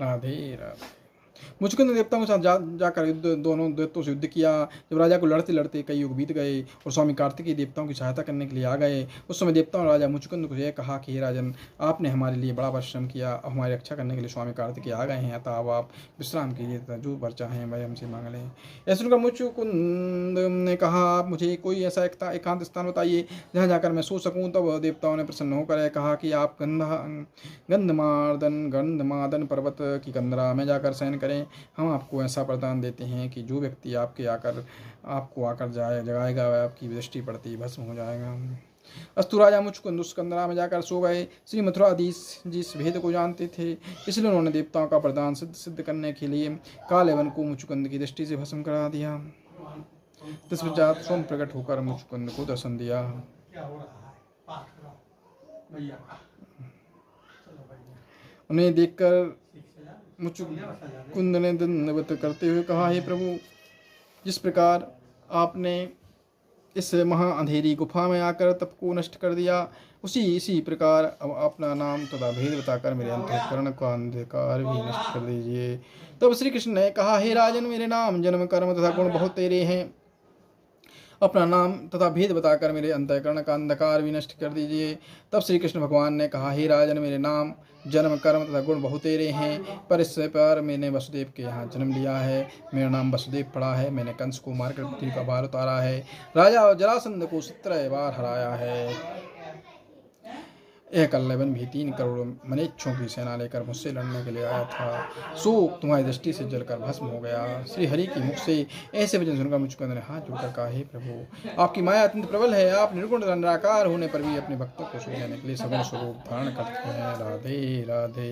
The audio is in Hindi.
राधे राधे। मुचुकुंद ने देवताओं के साथ जाकर दोनों दैत्यों से युद्ध किया। जब राजा को लड़ते लड़ते कई युग बीत गए और स्वामी कार्तिकेय देवताओं की सहायता करने के लिए आ गए, उस समय देवताओं ने राजा मुचुकुंद को यह कहा कि हे राजन, आपने हमारे लिए बड़ा परिश्रम किया, अब हमारी रक्षा करने के लिए स्वामी कार्तिकेय आ गए हैं, अतः अब आप विश्राम कीजिए तथा जो वर चाहें वह हमसे मांग लें। ऐसा सुनकर मुचुकुंद ने कहा, आप मुझे कोई ऐसा एकांत स्थान बताइए जहाँ जाकर मैं सो सकूं। तब देवताओं ने प्रसन्न होकर कहा कि आप गंधमादन पर्वत की कंदरा में जाकर शयन करें। हम आपको ऐसा वरदान देते हैं कि जो व्यक्ति आपको आकर जगाएगा वह आपकी दृष्टि पड़ती ही भस्म हो जाएगा। अस्तु राजा मुचुकुंद उस कंदरा में जाकर सो गए। श्री मथुराधीश जिस भेद को जानते थे, इसलिए उन्होंने देवताओं का वरदान सिद्ध करने के लिए कालेवन को मुचुकुंद की दृष्टि से भस्म करा दिया। तत्पश्चात सोम प्रकट होकर मुचुकुंद को दर्शन दिया। उन्हें देखकर मुचुकुंद ने दंडवत करते हुए कहा, हे प्रभु, जिस प्रकार आपने इस महा अंधेरी गुफा में आकर तप को नष्ट कर दिया, इसी प्रकार अब अपना नाम तथा भेद बताकर मेरे अंतःकरण का अंधकार भी नष्ट कर दीजिए। तब श्री कृष्ण ने कहा, हे राजन, मेरे नाम जन्म कर्म तथा गुण बहुत तेरे हैं, अपना नाम तथा भेद बताकर मेरे अंतःकरण का अंधकार भी नष्ट कर दीजिए। तब श्री कृष्ण भगवान ने कहा, हे राजन, मेरे नाम जन्म कर्म तथा गुण बहुत तेरे हैं, पर इससे पर मैंने वसुदेव के यहाँ जन्म लिया है, मेरा नाम वसुदेव पड़ा है, मैंने कंस को मारकर पृथ्वी का भार उतारा है, राजा जरासंध को 17 बार हराया है, यह कल्लवन भी 3 करोड़ मनेच्छों की सेना लेकर मुझसे लड़ने के लिए आया था, सो तुम्हारी दृष्टि से जलकर भस्म हो गया। श्री हरि की मुख से ऐसे वचन सुनकर मुचुकुंद ने हाथ जोड़कर कहा, हे प्रभु, आपकी माया अत्यंत प्रबल है, आप निर्गुण निराकार होने पर भी अपने भक्तों को सुख देने के लिए सगुण स्वरूप धारण करते हैं। राधे राधे।